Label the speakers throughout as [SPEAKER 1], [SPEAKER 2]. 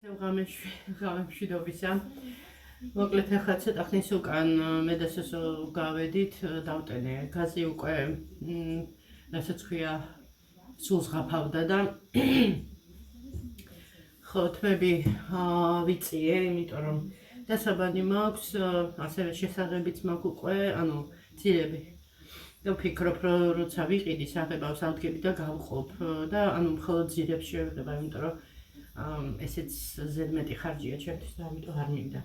[SPEAKER 1] ღამემშვიდობისა. მოკლედ ახლა ცოტა ხნის უკან მე და სოსო გავედით, დავტენე გაზი უკვე რასაც ქვია სულს ღაფავდა და ხო თმები ვიწიე, იმიტომ რომ დასაბანი მაქვს, ასევე შესაძლებიც მაქვს უკვე, ანუ ძილები. და ვფიქრობ, რომ როცა ვიყიდი საღებავს ავდგები და გავყოფ და ანუ მხოლოდ ძილებს შევეხება, იმიტომ რომ ესეც ზედმეტი ხარჯია ჩემთვის და ამიტომ არ მინდა.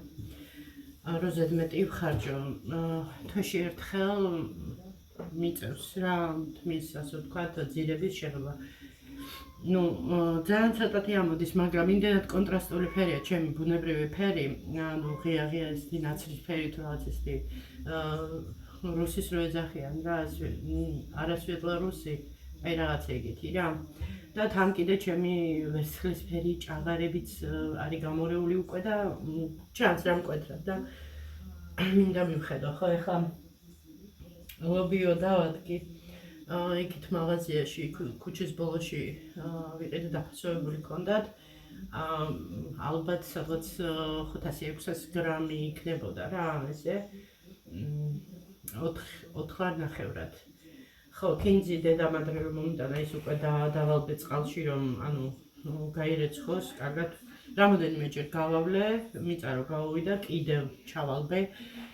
[SPEAKER 1] რომ ზედმეტი ვხარჯო. თვეში ერთხელ მიწევს რა თმის, ასე ვთქვათ, ძილების შეღება. ნუ ძალიან ცოტათი ამოდის, მაგრამ იმდენად კონტრასტული ფერია ჩემი ბუნებრივი ფერი, ანუ ღია ესეთი ნაცრისფერი თუ რაღაც ესეთი რუსის რო ეძახიან რა, არასვეტლა რუსი, აი რაღაცა ეგეთი რა. და თან კიდე ჩემი ვერცხლისფერი ჭაღარებიც არის გამორეული უკვე და ჩანს რა მკვეთრად და მინდა მივხედო. ხო ეხლა ლობიო დავადგი იქით მაღაზიაში ქუჩის ბოლოში ვიყიდე დაფასებებული ჰქონდათ ალბათ სადღაც 500-600 გრამი იქნებოდა რა ესე 4.5-ად. ხო, კინძი დედამადრე მომიტანა ის უკვე დავალბე წყალში რომ ანუ გაირეცხოს, კარგად რამოდენიმეჯერ გავავლე, მიწარო გავუვიდა, კიდევ ჩავალბე.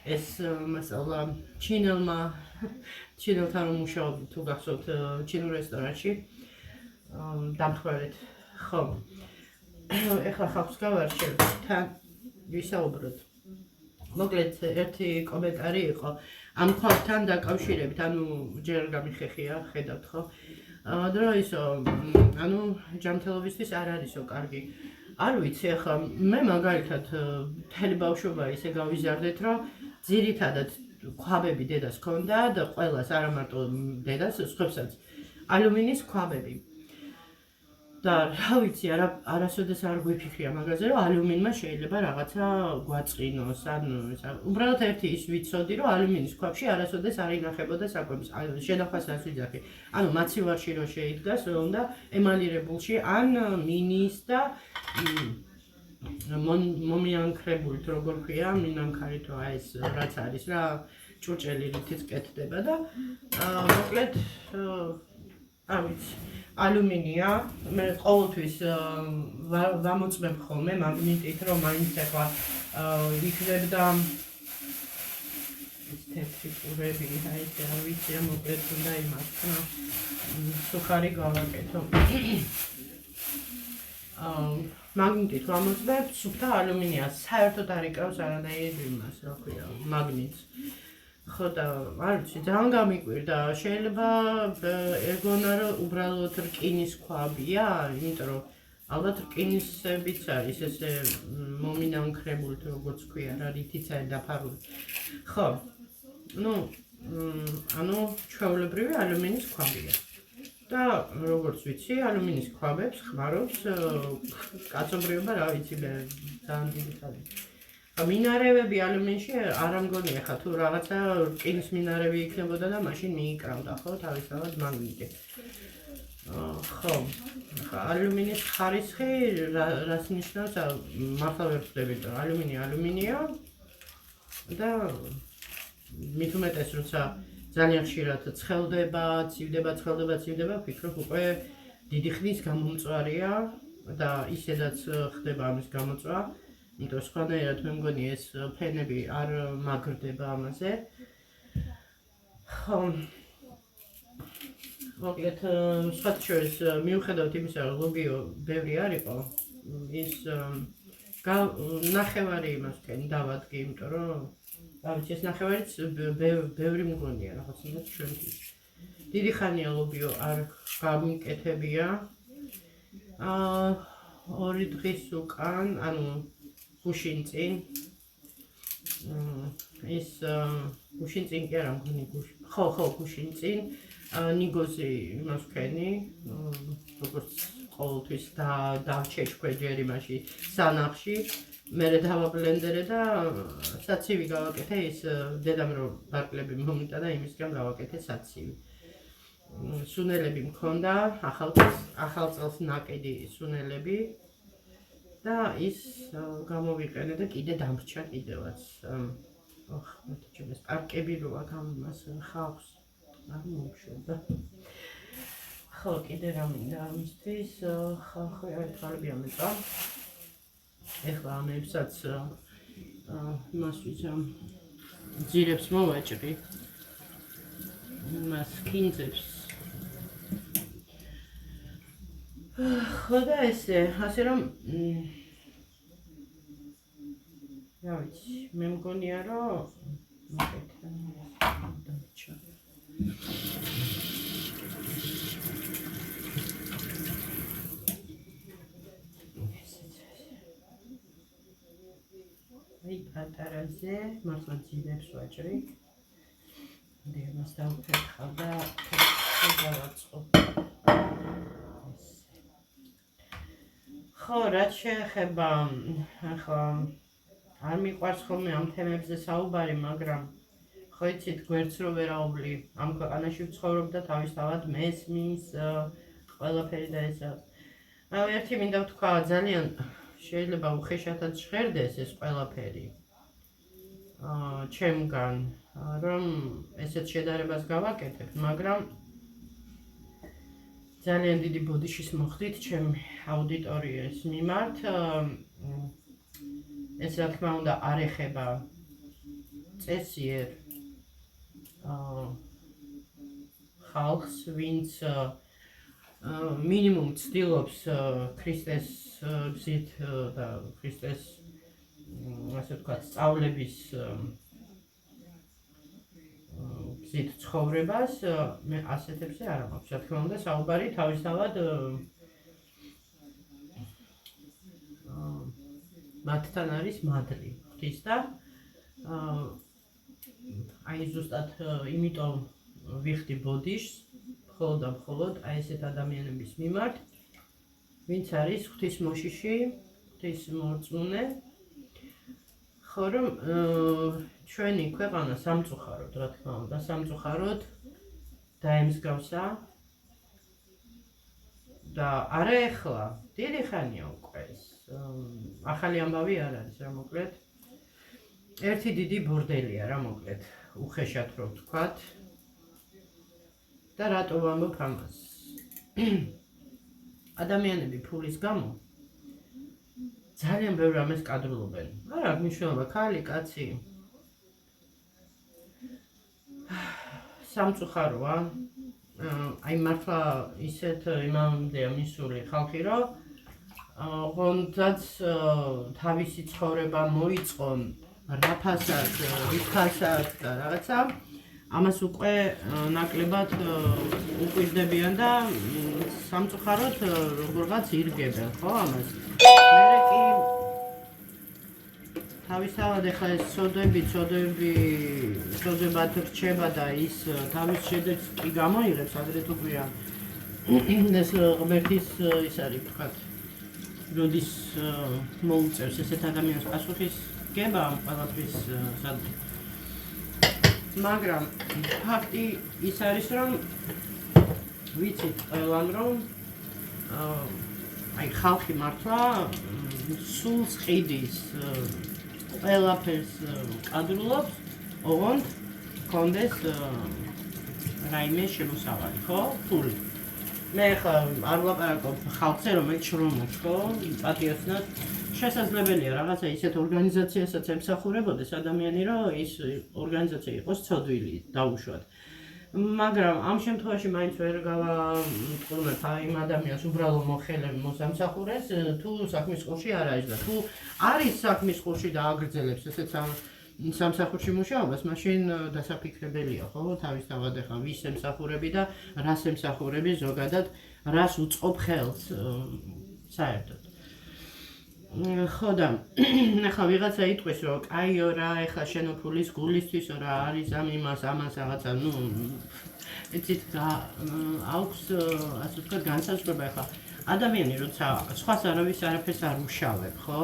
[SPEAKER 1] ეს მასალა ჩინელთან მუშაობდი თუ გახსოვთ ჩინურ რესტორანში დამხმარეთ. ხო. ეხლა ხალხს გავარჩევ თან ვისაუბროთ. მოკლედ ერთი კომენტარი იყო ამ ხალხთან დაკავშირებით, ანუ ჯერ გამიხეხია, ხედავთ ხო? დროისო, ანუ ჯანმრთელობისთვის არ არისო კარგი. არ ვიცი, ახლა მე მაგალითად მთელი ბავშვობა ისე გავიზარდეთ, რომ ძირითადად ქვაბები დედას ჰქონდა და ყველას არა მარტო დედას, სხვებსაც ალუმინის ქვაბები. და რა ვიცი, არასოდეს არ გვიფიქრია მაგაზე, რომ ალუმინმა შეიძლება რაღაცა გვაწყინოს, ანუ უბრალოდ ერთი ის ვიცოდი, რომ ალუმინის ქვაბში არასოდეს არ ინახებოდა საკვების შენახვასაც ვიძახი. ანუ მაცივარში რო შეიდგას, რომ უნდა ემალირებულში ან მინის და მომიანქრებულით, როგორ ქვია, მინანქარით რა ეს რაც არის რა, ჭურჭელი რითიც კეთდება და მოკლედ არ ვიცი. ალუმინია, მე ყოველთვის ვამოწმებ ხოლმე მაგნიტით, რომ მაინც ახლა იქნებდა ეს თეთრი ყურები, აი ეს არ ვიცი რა მოკლედ უნდა იმართნა. სუხარი გავაკეთო. მაგნიტით ვამოწმებ, სუფთა ალუმინიას საერთოდ არ იკრავს არანაირ იმას, რა ქვია, მაგნიტს. ხო და არ ვიცი, ძალიან გამიკვირდა, შეიძლება ეგონა რომ უბრალოდ რკინის ქვაბია, იმიტომ რომ ალბათ რკინისებიც არის ესე მომინანქრებული, როგორც ქვია, რა რითიც არის დაფარული. ხო, ნუ ანუ ჩვეულებრივი ალუმინის ქვაბია. და როგორც ვიცი, ალუმინის ქვაბებს ხმარობს კაცობრიობა, რა ვიცი, ძალიან დიდი ხანი. მინარევები ალუმინში არ ამგონია ხა თუ რაღაცა რკინის მინარევი იქნებოდა და მაშინ მიიკრავდა ხო თავისთავად მაგნიტი. ხო. ალუმინის ხარისხი რას ნიშნავს? მართლა ვერ ვხვდები, რომ ალუმინია და მით უმეტეს როცა ძალიან ხშირად ცხელდება, ცივდება, ვფიქრობ უკვე დიდი ხნის გამომწვარია და ისედაც ხდება ამის გამოწვა. იმიტომ სხვანაირად მე მგონი ეს ფენები არ მაგრდება ამაზე. ხო. მოკლედ სხვათა შორის მიუხედავად იმისა, რომ ლობიო ბევრი არ იყო, ის ნახევარი იმას თქვენი დავადგი, იმიტომ რომ რა ვიცი, ეს ნახევარიც ბევრი მგონია რაღაცნაირად ჩვენთვის. დიდი ხანია ლობიო არ გამიკეთებია. 2 დღის უკან, ანუ გუშინ წინ ის გუშინ წინ კი არა მგონი ხო გუშინ წინ ნიგოზი იმას ვქენი როგორც ყოველთვის დავჩეჩქვე ჯერ იმაში სანახში მერე დავაბლენდერე და საცივი გავაკეთე ის დედამ რო ბარკლები მომიტანა იმისგან გავაკეთე საცივი. სუნელები მქონდა, ახალ წელს ნაკედი სუნელები და ის გამოვიყენე და კიდე დამრჩა კიდევაც. ჩემს პარკები როა გამას ხავს არ მომშვება. ხო, კიდე რა მინდა ამისთვის ხალხი არ თვალები ამეწა. ეხლა ამებსაც იმას ვიცამ ძირებს მოვაჭრი. იმას კინძებს. ხო და ასე რომ რა ვიცი, მე მგონია რომ აი პატარაზე მართლა ძირებს ვაჭრი. დემას დავფერხავ და დავაწყობ. ხო, რაც შეეხება ახლა არ მიყვარს ხოლმე ამ თემებზე საუბარი, მაგრამ ხო იცით, გვერდს რო ვერაობლი, ამ ქვეყანაში ვცხოვრობ და თავისთავად მესმის ყველაფერი და ესაც. ერთი მინდა ვთქვა, ძალიან შეიძლება უხეშათაც ჟღერდეს ეს ყველაფერი ჩემგან, რომ ესეთ შედარებას გავაკეთებ, მაგრამ ძალიან დიდი ბოდიშის მოხდით ჩემი აუდიტორიის მიმართ. ეს რა თქმა უნდა არ ეხება წესიერ ხალხს, ვინც მინიმუმ ცდილობს ქრისტეს გზით და ქრისტეს ასე ვთქვათ სწავლების გზით ცხოვრებას, მე ასეთებზე არ მაქვს. რა თქმა უნდა, საუბარი თავისთავად მათთან არის მადლი ღვთის და აი ზუსტად იმიტომ ვიხდი ბოდიშს მხოლოდ და მხოლოდ აი ესეთ ადამიანების მიმართ, ვინც არის ღვთის მოშიში, ღვთის მორწმუნე. ხო, რომ ჩვენი ქვეყანა სამწუხაროდ, რა თქმა უნდა, სამწუხაროდ დაემსგავსა და არა ეხლა, დიდი ხანია უკვე ეს. ახალი ამბავი არ არის, რა მოკლედ. ერთი დიდი ბორდელია, რა მოკლედ, უხეშად რო ვთქვათ. და რატო ვამბობ ამას? ადამიანები ფულის გამო ძალიან ბევრ რამეს კადრულობენ. არ აქვს მნიშვნელობა, ქალი, კაცი. სამწუხაროა. აი მართლა ისეთ იმამდეა მისული ხალხი, რომ თუნდაც თავისი ცხოვრება მოიწყო რაფასად, რიფასად და რაღაცა, ამას უკვე ნაკლებად უყვირდებიან და სამწუხაროდ როგორღაც ირგებენ, ხო, ამას. მერე კი თავისთავად ეხლა ეს ცოდებად რჩება და ის თავის შედეგს კი გამოიღებს, ადრე თუ გვიან. ეს ღმერთის ის არის, ვთქვათ, როდის მოუწევს ესეთ ადამიანს პასუხისგება ამ ყველაფრის სადმე. მაგრამ ფაქტი ის არის, რომ ვიცით ყველამ, რომ აი ხალხი მართლა სულს ყიდის, ყველაფერს კადრულობს, ოღონდ ჰქონდეს რაიმე შემოსავალი, ხო? ფული. მე ხა არ ვლაპარაკობ ხალხზე, რომელიც შრომობს, ხო? პატიოსნად შესაძლებელია რაღაცა ისეთ ორგანიზაციასაც ემსახურებოდეს ადამიანი, რომ ის ორგანიზაცია იყოს ცოდვილი დაუშვათ. მაგრამ ამ შემთხვევაში მაინც ვერ გავამტყუნებ იმ ადამიანს უბრალო მოსამსახურეს, თუ საქმის ყურში არ არის და თუ არის საქმის ყურში და აგრძელებს ესეც სამსახურში მუშაობას, მაშინ დასაფიქრებელია, ხო? თავისთავად ახლა ვის ემსახურები და რას ემსახურები ზოგადად, რას უწყობ ხელს საერთოდ. ხო და ახლა ვიღაცა იტყვის, რომ კაიო რა, ახლა შენო ფულის გულისთვის რა არის ამას რაღაცა, ნუ იცით აქვს ასე ვთქვათ განსაზღვრება. ახლა ადამიანი როცა სხვას არავის არაფერს არ უშავებ, ხო?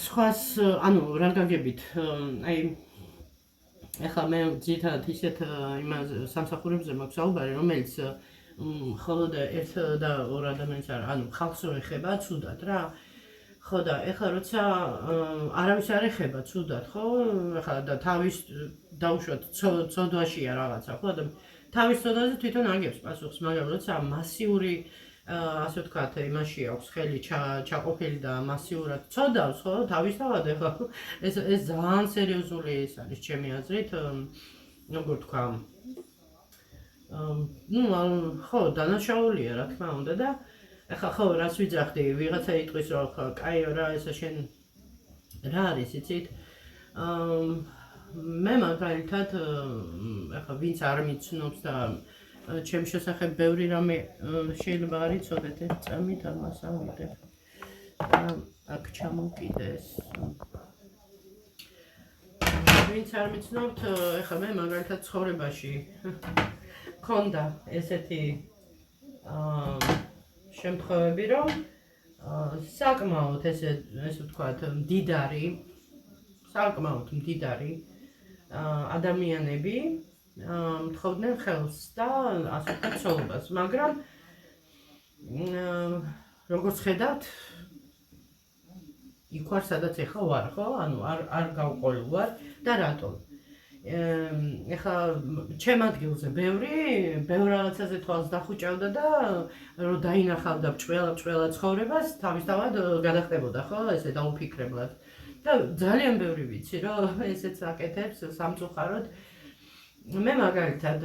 [SPEAKER 1] სხვას, ანუ რა გაგებით, აი ახლა მე ძირითადად ისეთ იმას სამსახურებზე მაქვს საუბარი, რომელიც ხოლო და ერთ და ორ ადამიანს არა, ანუ ხალხს რო ეხება ცუდად რა. ხო და ეხლა როცა არავის არ ეხება ცუდად, ხო? ეხლა და თავის დაუშვათ ცოდვაშია რაღაცა, ხო და თავის ცოდვაზე თვითონ აგებს პასუხს, მაგრამ როცა მასიური ასე ვთქვათ, იმაში აქვს ხელი ჩაყოფილი და მასიურად ცოდავს, ხო? თავისთავად ეხლა ეს ძალიან სერიოზული ის არის ჩემი აზრით, როგორ თქვა, ხო, დანაშაულია რა თქმა უნდა და ეხლა ხო, რას ვიძახდი, ვიღაცა იტყვის რომ ხო, კაიო რა, ესა შენ რა არის, იცით? მე მაგალითად ეხლა ვინც არ მიცნობს და ჩემს შესახებ ბევრი რამე შეიძლება არ იცოდეთ, ეს წამით ამას ავიღებ. აქ ჩამოვკიდეს. ვინც არ მიცნობთ, ეხლა მე მაგალითად ცხოვრებაში მქონდა ესეთი შემთხვევები, რომ საკმაოდ ესე ვთქვათ, საკმაოდ მდიდარი ადამიანები მთხოვდნენ ხელს და ასე ვთქვათ ცოლობას, მაგრამ როგორც ხედავთ, იქ ვარ სადაც ეხლა ვარ, ხო? ანუ არ გავყოლ ვარ და რატომ? ეხლა ჩემ ადგილზე ბევრ რაღაცაზე თვალს დახუჭავდა და რომ დაინახავდა ბრჭყელა ცხოვრებას, თავისთავად გადახდებოდა, ხო, ესე დაუფიქრებლად. და ძალიან ბევრი ვიცი, რომ ესეც აკეთებს სამწუხაროდ. მე მაგალითად,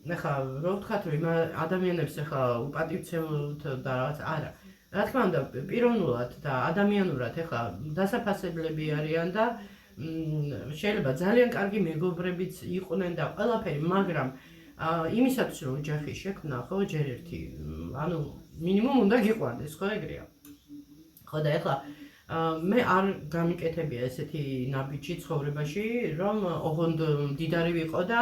[SPEAKER 1] ეხლა რო ვთქვათ, რომ ადამიანებს ეხლა უპატივცემთ და რაღაც არა. რა თქმა უნდა, პიროვნულად და ადამიანურად ეხლა დასაფასებლები არიან და შეიძლება ძალიან კარგი მეგობრებიც იყვნენ და ყველაფერი, მაგრამ იმისათვის რომ ოჯახი შექმნა, ხო, ჯერ ერთი, ანუ მინიმუმ უნდა გიყვარდეს, ხო, ეგრეა. ხო და ეხლა მე არ გამიკეთებია ესეთი ნაბიჯი ცხოვრებაში, რომ ოღონდ მდიდარი ვიყო და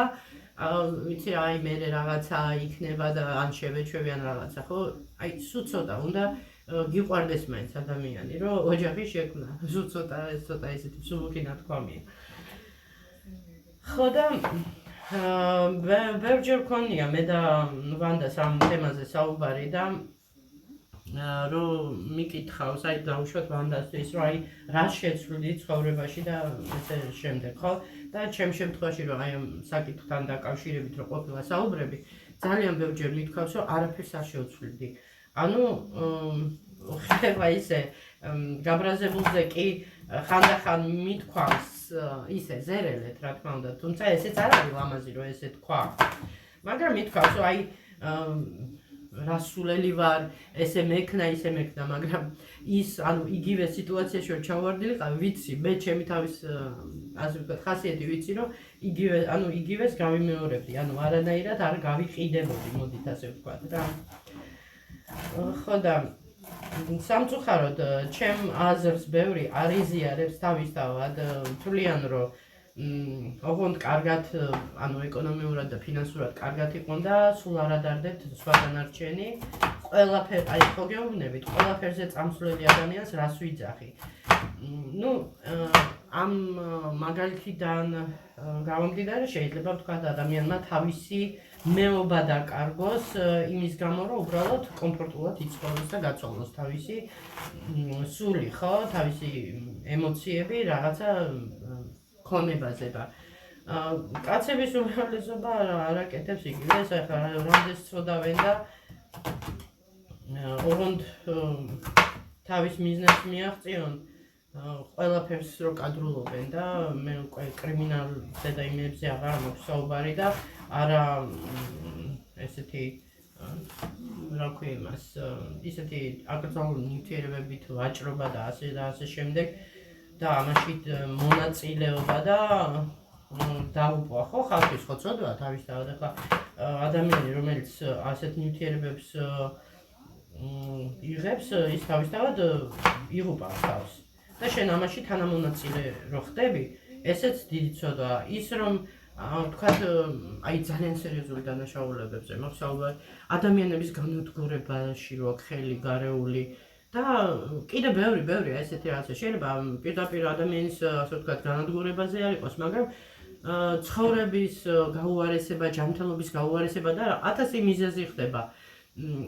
[SPEAKER 1] ვიცი რა, აი მე რაღაცა იქნება და ან შევეჩვევი ან რაღაცა, ხო? აი სულ ცოტა უნდა გიყვარდეს მაინც ადამიანი, რომ ოჯახი შექმნა. სულ ცოტა ესეთი სულუქი ნათქვამია. ხო და ბევრჯერ მქონია მე და ვანდას ამ თემაზე საუბარი და რომ მიკითხავს, აი დაუშვათ ვანდასთვის, რომ აი რა შეცვლი ცხოვრებაში და ესე შემდეგ, ხო? და ჩემ შემთხვევაში რომ აი ამ საკითხთან დაკავშირებით რომ ყოფილა საუბრები, ძალიან ბევრჯერ მithქვავს, რომ არაფერს არ შევცვლიდი. ანუ ხდება ისე გაბრაზებულზე კი ხანდახან მithქვავს ისე ზერელეთ, რა თქმა უნდა, თუმცა ესეც არ არის ლამაზი რომ ესე თქვა. მაგრამ მithქვავს, რომ აი რასულელი ვარ, ესე მექნა, მაგრამ ის, ანუ იგივე სიტუაციაში რომ ჩავარდილიყავ, ვიცი, მე ჩემი თავის ასე ვთქვათ, ხასიათი ვიცი, რომ იგივეს გავიმეორებდი, ანუ არანაირად არ გავიყიდებოდი, მოდით ასე ვთქვათ რა. ხო და სამწუხაროდ ჩემ აზრს ბევრი არ იზიარებს თავისთავად, თვლიან რომ ოღონდ კარგად, ანუ ეკონომიურად და ფინანსურად კარგად იყონ და სულ არ ადარდებთ სხვა დანარჩენი. ყველაფერი, აი ხო გეუბნებით, ყველაფერზე წამსვლელი ადამიანს რას ვიძახი. ამ მაგალითიდან გამომდინარე შეიძლება ვთქვათ ადამიანმა თავისი მეობა დაკარგოს იმის გამო, რომ უბრალოდ კომფორტულად იცხოვროს და გაწოლოს თავისი სული, ხო, თავისი ემოციები, რაღაცა ქონებაზება. კაცების უმრავლესობა არ აკეთებს იგივეს, ახლა რამდენს წოდავენ და ოღონდ თავის მიზნებს მიაღწიონ, ყველაფერს რო კადრულობენ და მე უკვე კრიმინალზე და იმებზე აღარ მაქვს საუბარი და არა ესეთი რა ქვია იმას, ისეთი აკრძალული ნივთიერებებით ვაჭრობა და ასე შემდეგ და ამაში მონაწილეობა და დაუპვა, ხო, ხალხის ხო ცოდვა თავისთავად, ახლა ადამიანი რომელიც ასეთ ნივთიერებებს იღებს, ის თავისთავად იღუპავს თავს და შენ ამაში თანამონაწილე რო ხდები, ესეც დიდი ცოდვაა. ის რომ ვთქვათ, აი ძალიან სერიოზული დანაშაულებებზე მაქვს საუბარი, ადამიანების განადგურებაში რო აქვს ხელი გარეული და კიდე ბევრი ესეთი რაღაცა შეიძლება პირდაპირ ადამიანის ასე ვთქვათ განადგურებაზე არ იყოს, მაგრამ ცხოვრების გაუარესება, ჯანმრთელობის გაუარესება და 1000 მიზეზი ხდება.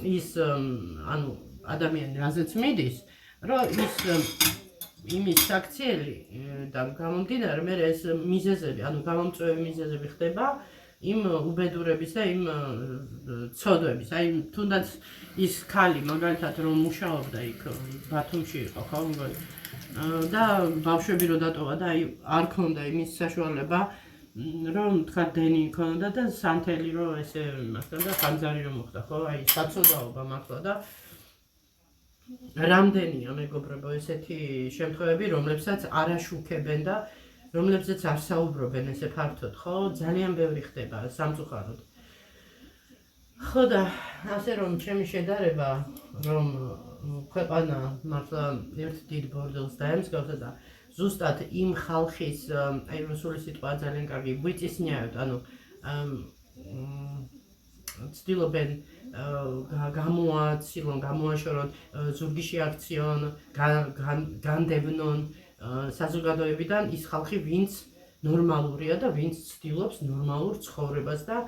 [SPEAKER 1] ის ანუ ადამიანი რაზეც მიდის, რომ ის იმის საქციელი და გამომდინარე მე ეს მიზეზები, ანუ გამომწვევი მიზეზები ხდება იმ უბედურების და იმ ცოდვების. აი თუნდაც ის ქალი მაგალითად რომ მუშაობდა იქ ბათუმში იყო ხო და ბავშვები რო დატოვა და აი არ ქონდა იმის საშუალება რომ თქვა დენი ქონდა და სანთელი რო ესე მასთან და ხანძარი რომ მოხდა ხო აი საცოდაობა მართლა და რამდენია მეგობრებო ესეთი შემთხვევები რომლებსაც არ აშუქებენ და რომლებზეც არ საუბრობენ ესე ფართოდ ხო ძალიან ბევრი ხდება სამწუხაროდ ხო და ასე რომ ჩემი შედარება რომ ქვეყანა მართლა ერთ დიდ ბორდელს დაემსგავსა და ზუსტად იმ ხალხის აი რუსული სიტყვა ძალიან კარგი გვიწისნიაოთ ანუ ცდილობენ გამოაცილონ გამოაშორონ ზურგი შეაქციონ განდევნონ საზოგადოებიდან ის ხალხი ვინც ნორმალურია და ვინც ცდილობს ნორმალურ ცხოვრებას და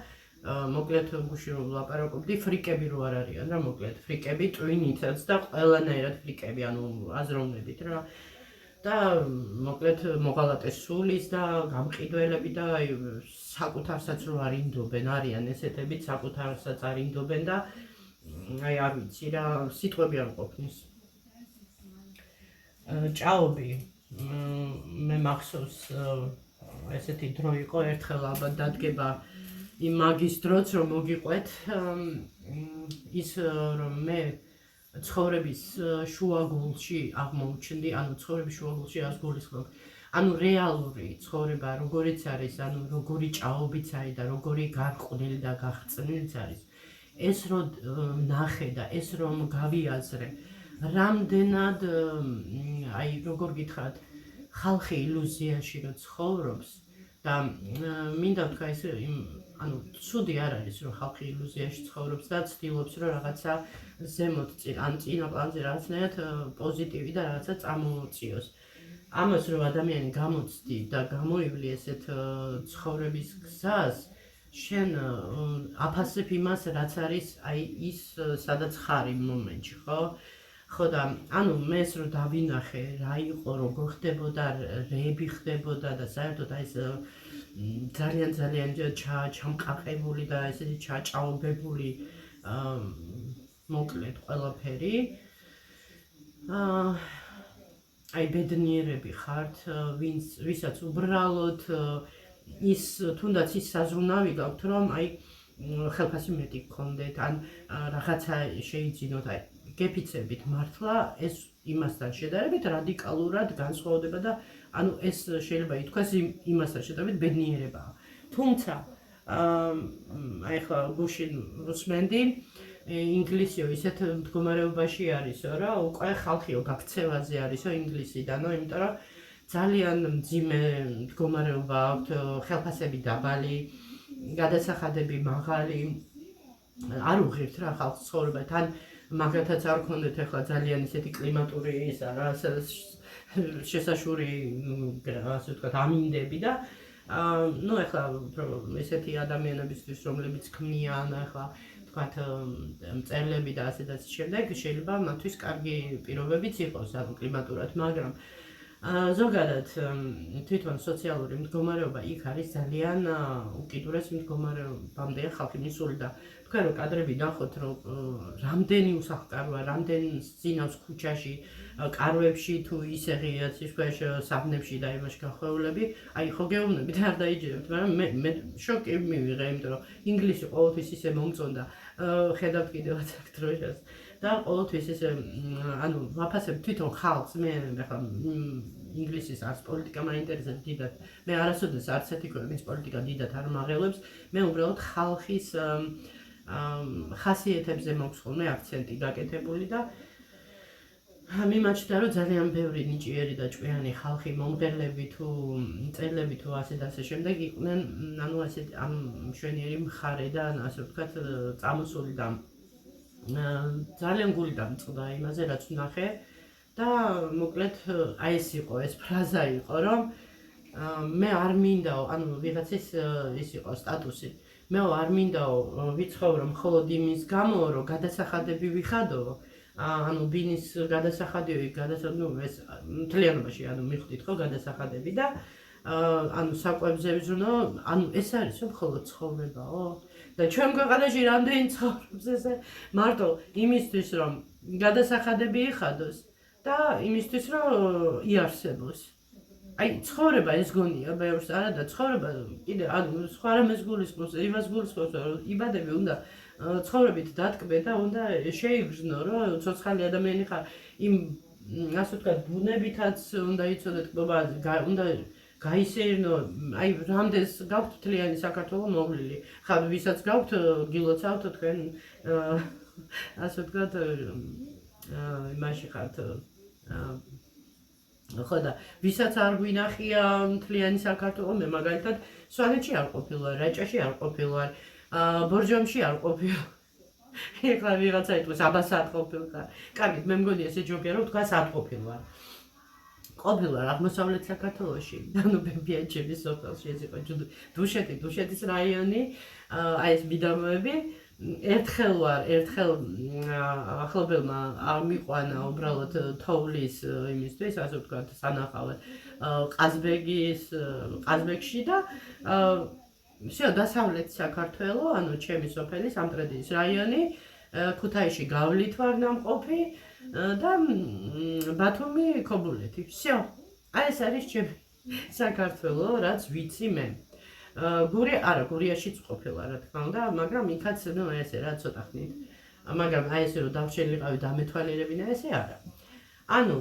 [SPEAKER 1] მოკლედ გუში რომ ვლაპარაკობდი ფრიკები რო არ არიან რა მოკლედ ფრიკები ტვინითაც და ყველანაირად ფრიკები ანუ აზროვნებით რა და მოკლედ მოღალატე სულის და გამყიდველები და საკუთარსაც რო არ ინდობენ არიან ესეთები საკუთარსაც არ ინდობენ და აი არ ვიცი რა სიტყვები არ ყოფნის ჭაობი მე მახსოვს ესეთი დრო იყო ერთხელ ალბათ დადგება იმ მაგის დროც რომ მოგიყვეთ ის რომ მე ცხოვრების შუაგულში აღმოჩნდი, ანუ ცხოვრების შუაგულში ას გულისხმობ. ანუ რეალური ცხოვრება როგორიც არის, ანუ როგორი ჭაობიც არის და როგორი გარყვნილი და გაღწნილიც არის. ეს რომ ნახე და ეს რომ გავიაზრე, რამდენად აი როგორ გითხრათ, ხალხი ილუზიაში რო ცხოვრობს და მინდა ვთქვა ეს ანუ ცუდი არ არის რომ ხალხი ილუზიაში ცხოვრობს და ცდილობს რომ რაღაცა ზემოთ ან წინა პლანზე რაღაცნაირად პოზიტივი და რაღაცა წამოწიოს. ამას რომ ადამიანი გამოცდი და გამოივლი ესეთ ცხოვრების გზას, შენ აფასებ იმას, რაც არის აი ის სადაც ხარ იმ მომენტში, ხო? ხო და ანუ მე ეს რომ დავინახე, რა იყო, როგორ ხდებოდა, რეები ხდებოდა და საერთოდ აი ეს ძალიან ჩამყაყებული და ესეთი ჩაჭაობებული მოკლედ ყველაფერი აი ბედნიერები ხართ ვისაც უბრალოდ ის თუნდაც ის საზრუნავი გაქვთ რომ აი ხელფასი მეტი გქონდეთ ან რაღაცა შეიძინოთ აი გეფიცებით მართლა ეს იმასთან შედარებით რადიკალურად განსხვავდება და ანუ ეს შეიძლება ითქვას იმასთან შედარებით ბედნიერებაა. თუმცა აი ხა გუშინ რუსმენდი ინგლისიო ისეთ მდგომარეობაში არისო რა უკვე ხალხიო გაქცევაზე არისო ინგლისიდანო იმიტომ რომ ძალიან მძიმე მდგომარეობა აქვთ ხელფასები დაბალი გადასახადები მაღალი არ უღირთ რა ხალხს ცხოვრება თან მაგათაც არ ქონდეთ ახლა ძალიან ისეთი კლიმატური ისა რა შესაშური ასე ვთქვათ ამინდები და ну ახლა ესეთი ადამიანებისთვის რომლებიც ქმნიან ახლა ვთქვათ მწერლები და ასე და შემდეგ შეიძლება მათთვის კარგი პირობებიც იყოს ანუ კლიმატურად მაგრამ ზოგადად თვითონ სოციალური მდგომარეობა იქ არის ძალიან უკიდურეს მდგომარეობამდე ხალხი მისული და თქვენ რომ კადრები ნახოთ რომ რამდენი უსახლკაროა, რამდენი ძინავს ქუჩაში, კარვებში თუ ისე ღიაც ისქვეშ საბნებში და იმაში გახვეულები, აი ხო გეუბნებით არ დაიჯერებთ, მაგრამ მე შოკი მივიღე, იმიტომ რომ ინგლისი ყოველთვის ისე მომწონდა, ხედავთ კიდევაც აქ დროშას და ყოველთვის ესე ანუ ვაფასებ თვითონ ხალხს მე ახლა ინგლისის არც პოლიტიკა მაინტერესებს დიდად მე არასოდეს არც ერთი ქვეყნის პოლიტიკა დიდად არ მაღელვებს მე უბრალოდ ხალხის ხასიათებზე მაქვს ხოლმე აქცენტი გაკეთებული და მიმაჩნდა რომ ძალიან ბევრი ნიჭიერი და ჭკვიანი ხალხი მომღერლები თუ მწერლები თუ ასე და ასე შემდეგ იყვნენ ანუ ასე ამ მშვენიერი მხარე და ასე ვთქვათ წამოსული და ძალიან გული დამწყდა იმაზე რაც ვნახე და მოკლედ აი ეს იყო ეს ფრაზა იყო რომ მე არ მინდაო ანუ ვიღაცის ის იყო სტატუსი მე არ მინდაო ვიცხოვრო მხოლოდ იმის გამო, რომ გადასახადები ვიხადო. ანუ ბინის გადასახადები, ეს მთლიანობაში ანუ მივხვდით ხო გადასახადები და ანუ საკვებზე ვზრუნო, ანუ ეს არის მხოლოდ ცხოვრებაო. და ჩვენ ქვეყანაში რამდენი ცხოვრობს ესე მარტო იმისთვის რომ გადასახადები იხადოს და იმისთვის რომ იარსებოს. აი ცხოვრება ეს გონია ბევრს არა და ცხოვრება კიდე ანუ სხვა რამეს გულისხმობს, იმას გულისხმობს რომ იბადები უნდა ცხოვრებით დატკბე და უნდა შეიგრძნო რომ ცოცხალი ადამიანი ხარ იმ ასე ვთქვათ ბუნებითაც უნდა იცოდეთ ტკბობა უნდა გაისეირნო აი რამდენს გაქვთ მთლიანი საქართველო მოვლილი ხარ ვისაც გაქვთ გილოცავთ თქვენ ასე ვთქვათ იმაში ხართ ხო და ვისაც არ გვინახია მთლიანი საქართველო მე მაგალითად სვანეთში არ ყოფილვარ, რაჭაში არ ყოფილვარ, ბორჯომში არ ყოფილვარ. ეხლა ვიღაცა იტყვის აბასად ყოფილვარ. კარგით, მე მგონია ესე ჯობია რომ თქვას არ ყოფილვარ. ყოფილვარ აღმოსავლეთ საქართველოში, ანუ ბებიაჩების სოფელში ეს იყო დუშეთის რაიონი, აი ეს მიდამოები ერთხელ ახლობელმა ამიყვანა უბრალოდ თოვლის იმისთვის, ასე ვთქვათ, სანახავად ყაზბეგში და всё, დასავლეთ საქართველო, ანუ ჩემი სოფელი, სამტრედიის რაიონი, ქუთაისში გავლით ვარ ნამყოფი და ბათუმი ქობულეთი. всё. აი ეს არის ჩემი საქართველო, რაც ვიცი მე. გურიაშიც ყოფილა რა თქმა უნდა, მაგრამ იქაც ნუ ესე რა ცოტა ხნით. მაგრამ აი ესე რომ დავშელიყავი დამეთვალიერებინა ესე არა. ანუ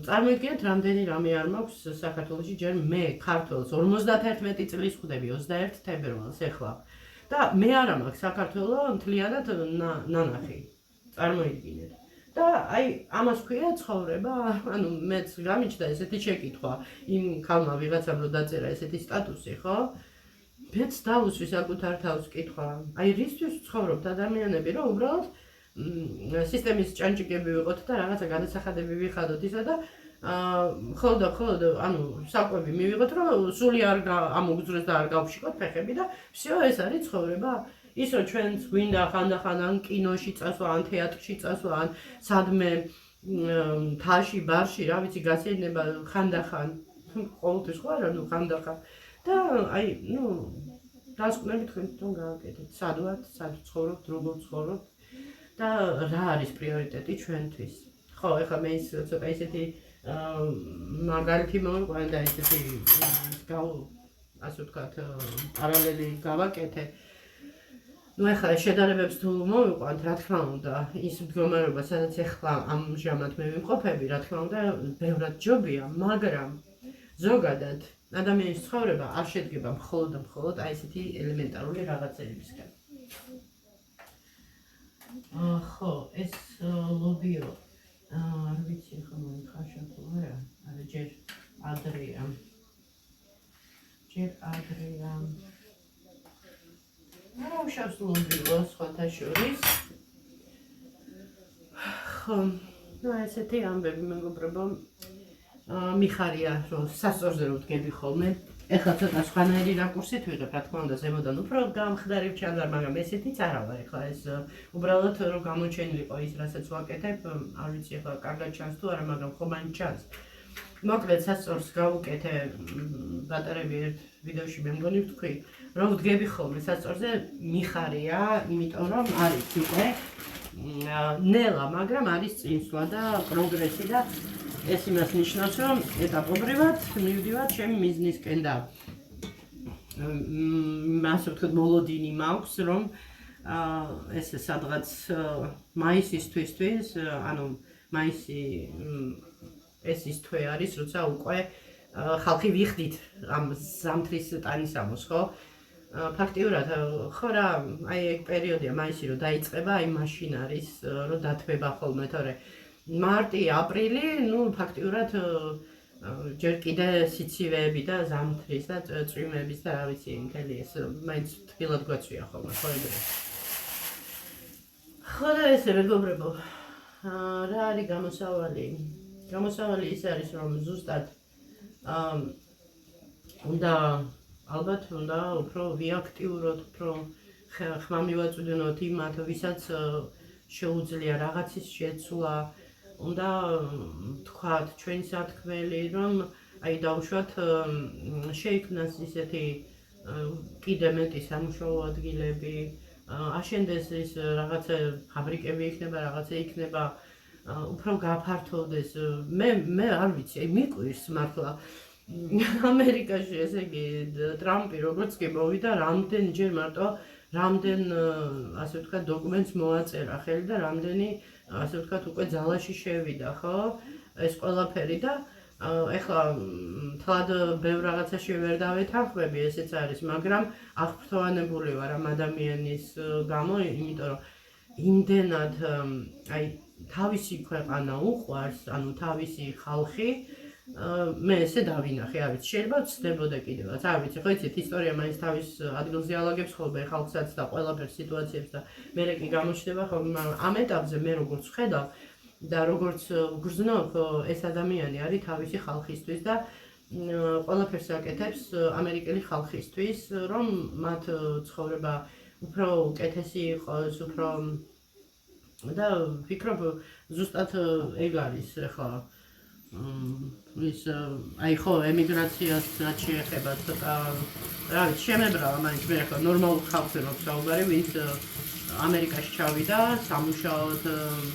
[SPEAKER 1] წარმოიდგინეთ რამდენი რამე არ მაქვს საქართველოში ჯერ მე ქართველს 51 წლის ხვდები 21 თებერვალს ეხლა და მე არა მაქვს საქართველო მთლიანად ნანახი. წარმოიდგინეთ. და აი ამას ქვია ცხოვრება, ანუ მეც გამიჩნდა ესეთი შეკითხვა იმ ქალმა ვიღაცამ რომ დაწერა ესეთი სტატუსი, ხო? მეც დავუსვი საკუთარ თავს კითხვა. აი რისთვის ცხოვრობთ ადამიანები, რომ უბრალოდ სისტემის ჭანჭიკები ვიყოთ და რაღაცა გადასახადები ვიხადოთ ისა და ხოლმე ანუ საკვები მივიღოთ, რომ სული არ ამოგძვრეს და არ გავშიკოთ ფეხები და всё ეს არის ცხოვრება. ის რომ ჩვენც გვინდა ხანდახან ან კინოში წასვლა, ან თეატრში წასვლა, ან სადმე თაში, ბარში, რა ვიცი, გასეირნება ხანდახან, ყოველთვის ხო არა, ნუ ხანდახან. და აი, ნუ დასკვნები თქვენ თვითონ გააკეთეთ. სად ვართ, სად ცხოვრობთ, როგორ ცხოვრობთ და რა არის პრიორიტეტი ჩვენთვის. ხო, ეხლა მე ის ცოტა ისეთი მაგალითი მოვიყვანე და ისეთი ასე ვთქვათ, პარალელი გავაკეთე. ნუ ეხლა შედარებებს თუ მოვიყვანთ, რა თქმა უნდა, ის მდგომარეობა, სადაც ეხლა ამჟამად მე ვიმყოფები, რა თქმა უნდა, ბევრად ჯობია, მაგრამ ზოგადად ადამიანის ცხოვრება არ შედგება მხოლოდ და მხოლოდ აი ესეთი ელემენტარული რაღაცებისგან. ხო, ეს ლობიო, არ ვიცი ხომ მოიხაშა თუ არა, არა ჯერ ადრეა. არა უშავს ლობიო სხვათა შორის. ხო, ნუ ესეთი ამბები მეგობრებო მიხარია რომ სასწორზე რომ ვდგები ხოლმე. ეხლა ცოტა სხვანაირი რაკურსით ვიღებ, რა თქმა უნდა, ზემოდან უფრო გამხდარი ვჩანდარ, მაგრამ ესეთიც არა ვარ. ეხლა ეს უბრალოდ რომ გამოჩენილიყო ის, რასაც ვაკეთებ, არ ვიცი ეხლა კარგად ჩანს თუ არა, მაგრამ ხომანი ჩანს. მოკლედ სასწორს გავუკეთე ბატარები ერთ ვიდეოში მე მგონი ვთქვი, რომ ვდგები ხოლმე სასწორზე მიხარია, იმიტომ რომ არის უკვე ნელა, მაგრამ არის წინსვლა და პროგრესი და ეს იმას ნიშნავს, რომ ეტაპობრივად მივდივარ ჩემი მიზნისკენ და ასე ვთქვათ, მოლოდინი მაქვს, რომ ესე სადღაც მაისისთვისთვის, ანუ მაისი ეს ის თვე არის, როცა უკვე ხალხი ვიხდით ამ ზამთრის ტანისამოს, ხო? ფაქტიურად ხო რა, აი ეგ პერიოდია მაისი რომ დაიწყება, აი მაშინ არის რომ დათბება ხოლმე, თორე მარტი, აპრილი, ნუ ფაქტიურად ჯერ კიდე სიცივეები და ზამთრის და წვიმების და რა ვიცი, მთელი ეს მაინც თბილად გვაწვია ხოლმე, ხო ეგრე. ხო და ესე მეგობრებო, რა არის გამოსავალი? გამოსავალი ის არის, რომ ზუსტად ალბათ უნდა უფრო ვიაქტიუროთ, უფრო ხმა მივაწვდენოთ იმათ, ვისაც შეუძლია რაღაცის შეცვლა, უნდა თქვათ ჩვენი სათქმელი, რომ აი დავუშვათ შეიქმნას ისეთი კიდე მეტი სამუშაო ადგილები, აშენდეს ის რაღაცა ფაბრიკები იქნება, რაღაცა იქნება, უფრო გაფართოვდეს. მე არ ვიცი, აი მიკვირს მართლა ამერიკაში, ესე იგი ტრამპი როგორც კი მოვიდა, რამდენჯერ მარტო რამდენ ასე ვთქვათ დოკუმენტს მოაწერა ხელი და რამდენი ასე ვთქვათ უკვე ძალაში შევიდა, ხო? ეს ყველაფერი და ეხლა თლად ბევრ რაღაცაში ვერ დავეთანხმები, ესეც არის, მაგრამ აღფრთოვანებული ვარ ამ ადამიანის გამო, იმიტომ რომ იმდენად აი თავისი ქვეყანა უყვარს, ანუ თავისი ხალხი, მე ესე დავინახე, არ ვიცი, შეიძლება ვცდებოდა კიდევაც, არ ვიცი, ხო იცით, ისტორია მაინც თავის ადგილზე ალაგებს ხოლმე ხალხსაც და ყველაფერ სიტუაციებს და მერე კი გამოჩნდება ხოლმე, მაგრამ ამ ეტაპზე მე როგორც ვხედავ და როგორც ვგრძნობ, ეს ადამიანი არის თავისი ხალხისთვის და ყველაფერს აკეთებს ამერიკელი ხალხისთვის, რომ მათ ცხოვრება უფრო უკეთესი იყოს, უფრო და ვფიქრობ, ზუსტად ეგ არის ახლა ის აი ხო ემიგრაციას რაც შეეხება ცოტა რა ვიცი შემებრალა მაინც მე ახლა ნორმალურ ხალხზე რომ საუბარი ვინც ამერიკაში ჩავიდა სამუშაოდ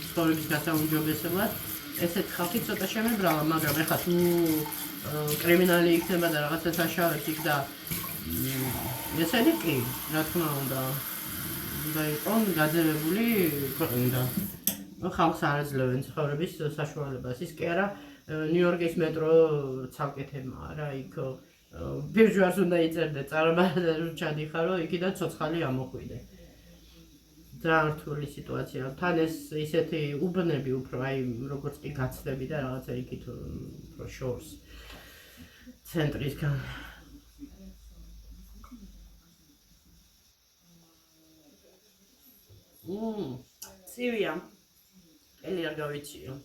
[SPEAKER 1] ცხოვრების გასაუმჯობესებლად ესეთ ხალხი ცოტა შემებრალა მაგრამ ახლა თუ კრიმინალი იქნება და რაღაცა საშუალებს იქ და ესენი კი რა თქმა უნდა და იყო გაძევებული ქვეყნიდან ხალხს არ აძლევენ ცხოვრების საშუალებას ის კი არა ნიუ-იორკის მეტრო ცალკე თემაა რა იქ ბირჟვარს უნდა იწერდე წარმატება ჩადიხარო იქიდან ცოცხალი ამოხვიდე ძალიან რთული სიტუაცია თან ეს ისეთი უბნები უფრო აი როგორც კი გაცდები და რაღაცა იქით უფრო შორს ცენტრისგან ცივია ელი არ გავიციო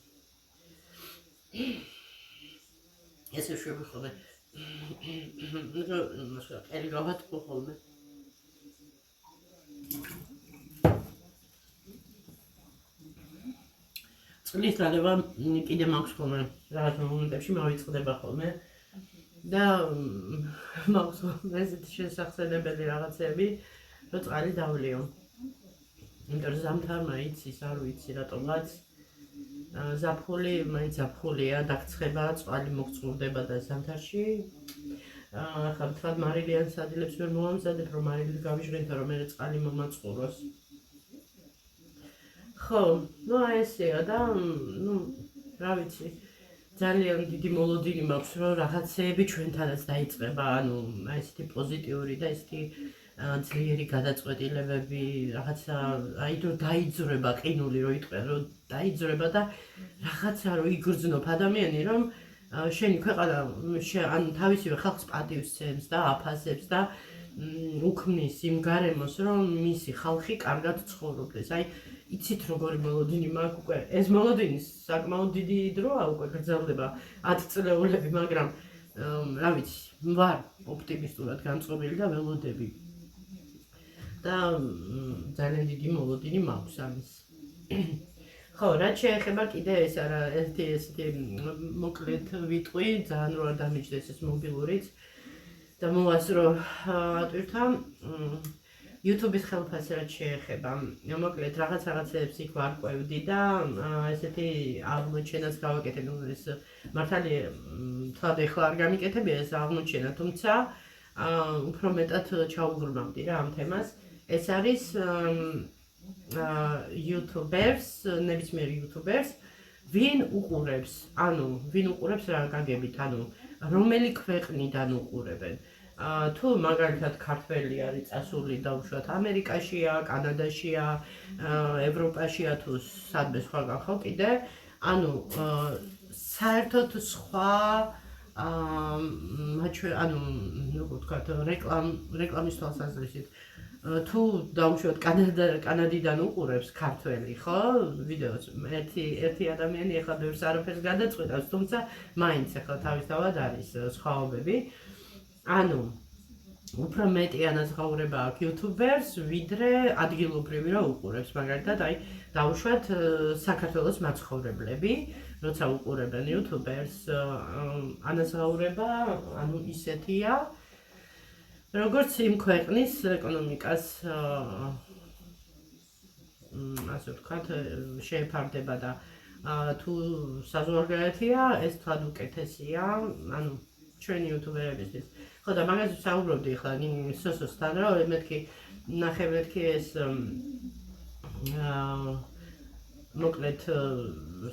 [SPEAKER 1] ესე შვები ხოლმე ელი გავატყო ხოლმე წყლის დაგება კიდე მაქვს ხოლმე რაღაც მომენტებში მოვიწყდება ხოლმე და მაქვს ხოლმე ესეთი შესახსენებელი რაღაცები რომ წყალი დავლიო იმიტომ რომ ზამთარმა იცის არ ვიცი რატომაც ზაფხული მაინც ზაფხულია დაგცხება წყალი მოგწყურდება და ზამთარში ახლა თქვა მარილიან სადილებს ვერ მოვამზადებ რომ მარილით გავიჟღენთო რომ მე წყალი მომაწყუროს ხო ნუ აი ესეა და ნუ რა ვიცი ძალიან დიდი მოლოდინი მაქვს რომ რაღაცეები ჩვენთანაც დაიწყება ანუ აი ესეთი პოზიტიური და ესეთი ძლიერი გადაწყვეტილებები რაღაცა აი რომ დაიძრება ყინული რომ იტყვია რომ დაიძრება და რაღაცა რომ იგრძნობ ადამიანი რომ შენი ქვეყანა ან თავისივე ხალხს პატივს ცემს და აფასებს და უქმნის იმ გარემოს რომ მისი ხალხი კარგად ცხოვრობდეს აი იცით როგორი მოლოდინი მაქვს უკვე ეს მოლოდინი საკმაოდ დიდი დროა უკვე გრძელდება 10 წლეულები მაგრამ რა ვიცი ვარ ოპტიმისტურად განწყობილი და ველოდები და ძალიან დიდი მოლოდინი მაქვს ამის. ხო, რაც შეეხება კიდე ეს არა ერთი ესეთი მოკლედ ვიტყვი, ძალიან რო არ დამიჯდეს ეს მობილურიც და მოვასწრო ატვირთა YouTube-ის ხელფასი რაც შეეხება. მოკლედ რაღაცეებს იქ ვარკვევდი და ესეთი აღმოჩენას გავაკეთე, ნუ ეს მართალი თქვათ ეხლა არ გამიკეთებია ეს აღმოჩენა, თუმცა უფრო მეტად ჩაუღრმავდი რა ამ თემას. ეს არის YouTubers, ნებისმიერ YouTubers, ვინ უყურებს რა გაგებით, ანუ რომელი ქვეყნიდან უყურებენ. თუ მაგალითად ქართველი არის წასული დაუშვათ ამერიკაშია, კანადაშია, ევროპაშია თუ სადმე სხვაგან ხო კიდე, ანუ საერთოდ სხვა ანუ როგორ ვთქვათ, რეკლამის თვალსაზრისით თუ დაუშვათ კანადიდან უყურებს ქართველი, ხო? ვიდეოს ერთი ადამიანი ახლა ბევრს არაფერს გადაწყვეტავს, თუმცა მაინც ახლა თავისთავად არის სხვაობები. ანუ უფრო მეტი ანაზღაურება აქვს YouTubers, ვიდრე ადგილობრივი რა უყურებს. მაგალითად, აი დავუშვათ საქართველოს მაცხოვრებლები, როცა უყურებენ YouTubers, ანაზღაურება, ანუ ისეთია, როგორც იმ ქვეყნის ეკონომიკას ასე ვთქვათ, შეეფარდება და თუ საზღვარგარეთია, ეს თვად უკეთესია, ანუ ჩვენი YouTuber-ებისთვის. ხო და მაგაზე საუბრობდი ახლა სოსოსთან, რომ მეთქი ნახე მეთქი ეს მოკლედ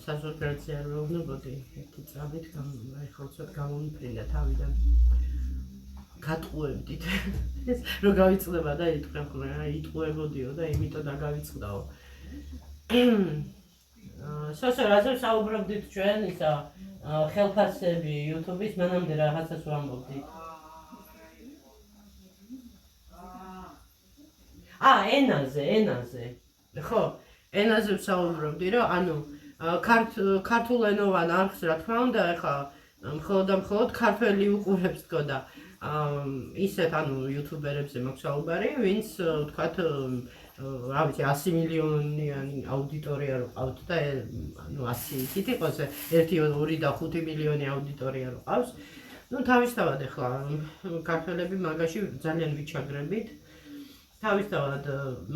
[SPEAKER 1] საზღვარგარეთზე არ ვეუბნებოდი, ერთი წამით ახლა ცოტა გამომიფრინდა თავიდან. გატყუებდით. ეს რო გავიწყდება და იტყუებოდიო და იმიტომ დაგავიწყდაო. სოსო რაზე საუბრობდით ჩვენ ისა ხელფასები YouTube-ის მანამდე რაღაცას ვამბობდით. ენაზე. ხო, ენაზე ვსაუბრობდი, რომ ანუ ქართულენოვან არხს რა თქმა უნდა, ეხლა მხოლოდ ქართველი უყურებს თქო და ისეთ ანუ YouTuber-ებზე მაქვს საუბარი, ვინც ვთქვათ რა ვიცი 100 მილიონიანი აუდიტორია რო ყავთ და ანუ 100 იქით იყოს 1, 2 და 5 მილიონი აუდიტორია რო ყავს. ნუ თავისთავად ეხლა ქართველები მაგაში ძალიან ვიჩაგრებით. თავისთავად,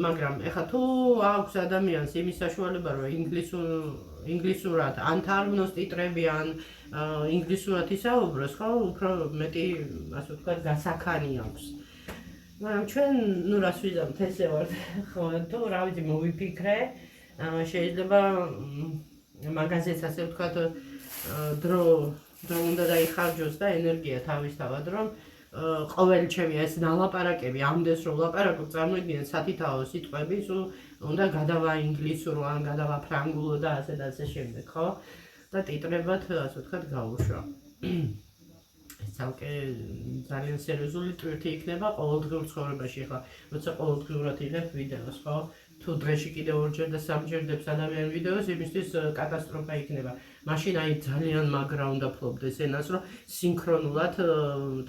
[SPEAKER 1] მაგრამ ეხლა თუ აქვს ადამიანს იმის საშუალება, რომ ინგლისურად ან თარგმნოს ტიტრები ან ინგლისურად ისაუბროს, ხო, უფრო მეტი, ასე ვთქვათ, გასახანი აქვს. მაგრამ ჩვენ, ნუ რას ვიზამთ, ესე ვართ, ხო, თუ რა ვიცი, მოვიფიქრე, შეიძლება მაგაზეც ასე ვთქვათ, დრო უნდა დაიხარჯოს და ენერგია თავისთავად, რომ ყოველი ჩემი ეს ნალაპარაკები, ამდენს რომ ვლაპარაკობ, წარმოიდგინეთ სათითაო სიტყვები, სულ უნდა გადავა ინგლისურო ან გადავა ფრანგულო და ასე და ასე შემდეგ, ხო? და ტიტრებად, ასე ვთქვათ, გავუშვა. ეს ცალკე ძალიან სერიოზული ტვირთი იქნება ყოველდღიურ ცხოვრებაში, ხა, როცა ყოველდღიურად იღებ ვიდეოს, ხო? თუ დღეში კიდევ 2-ჯერ და 3-ჯერ დებს ადამიანი ვიდეოს, იმისთვის კატასტროფა იქნება. მაშინ აი ძალიან მაგრა უნდა ფლობდეს ენას, რომ სინქრონულად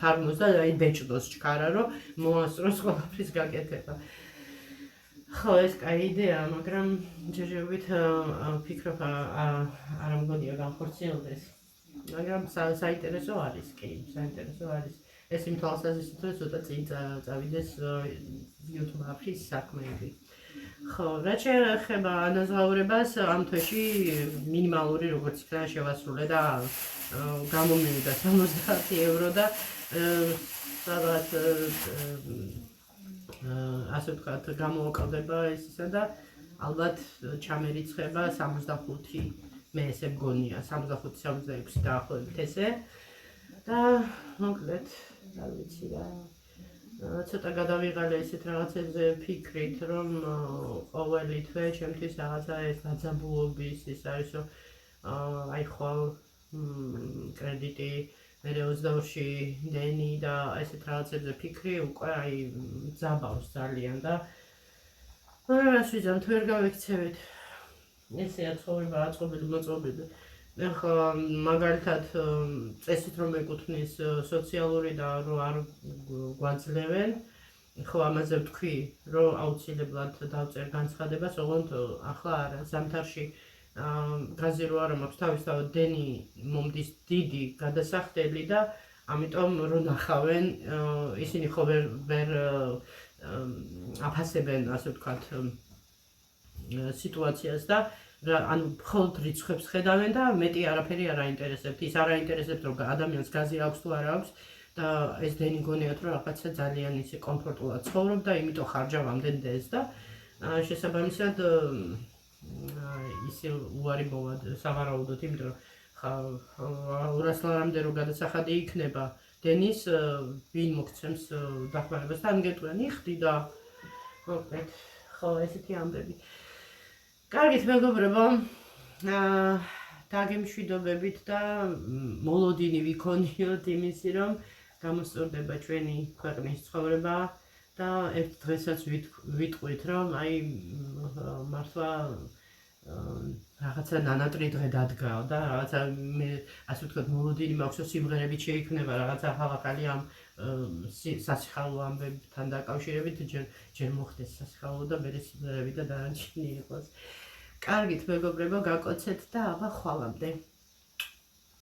[SPEAKER 1] თარგმნოს და აი ბეჭდოს ჩქარა, რომ მოასწროს ყველაფრის გაკეთება. ხო, ეს კაი იდეაა, მაგრამ ჯერჯერობით ვფიქრობ არ მგონია განხორციელდეს. მაგრამ საინტერესო არის, კი, საინტერესო არის. ეს იმ თვალსაზრისით, რომ ცოტა წინ წავიდეს YouTube-ის საქმეები. ხო, რაც შეეხება ანაზღაურებას, ამ თვეში მინიმალური როგორც იქნა შევასრულე და გამომივიდა 70 евро და სადღაც ასე ვთქვათ, გამოვაკლდება ესისა და ალბათ ჩამერიცხება 65, მე ესე მგონია, 65-66 დაახლოებით ესე და მოკლედ, არ ვიცი რა. ცოტა გადავიღალე ესეთ რაღაცებზე ფიქრით, რომ ყოველი თვე ჩემთვის რაღაცა ეს დაძაბულობის ის არის, რომ აი ხვალ კრედიტი, მერე 22-ში დენი და ესეთ რაღაცებზე ფიქრი უკვე აი ძაბავს ძალიან და რას ვიზამთ, ვერ გავიქცევით. ესეა ცხოვრება, აწყობილი, მოწყობილი. ეხლა მაგალითად წესით რომ ეკუთვნის სოციალური და რომ არ გვაძლევენ, ხო ამაზე ვთქვი, რომ აუცილებლად დავწერ განცხადებას, ოღონდ ახლა არა, ზამთარში გაზი რო არ მაქვს, თავისთავად დენი მომდის დიდი გადასახდელი და ამიტომ რო ნახავენ, ისინი ხო ვერ აფასებენ, ასე ვთქვათ, სიტუაციას და ანუ მხოლოდ რიცხვებს ხედავენ და მეტი არაფერი არ აინტერესებთ. ის არ აინტერესებთ, რომ ადამიანს გაზი აქვს თუ არა აქვს და ეს დენი გონიათ, რომ რაღაცა ძალიან ისე კომფორტულად ცხოვრობ და იმიტომ ხარჯავ ამდენ დენს და შესაბამისად ისე უარი მოვა სავარაუდოდ, იმიტომ რომ 200 ლარამდე რო გადასახადი იქნება დენის, ვინ მოგცემს დახმარებას და ამგეტყვიანი ხდი და მოკლედ, ხო, ესეთი ამბები. კარგით, მეგობრებო, დაგემშვიდობებით და მოლოდინი ვიქონიოთ იმისი, რომ გამოსწორდება ჩვენი ქვეყნის ცხოვრება და ერთ დღესაც ვიტყვით, რომ აი მართლა რაღაცა ნანატრი დღე დადგაო და რაღაცა მე ასე ვთქვათ მოლოდინი მაქვს რომ სიმღერებით შეიქმნება რაღაცა ახალ-ახალი ამ სასიხალო ამბებთან დაკავშირებით ჯერ მოხდეს სასიხალო და მე სიმღერები და დანარჩენი იყოს. კარგით მეგობრებო, გაკოცეთ და აბა ხვალამდე.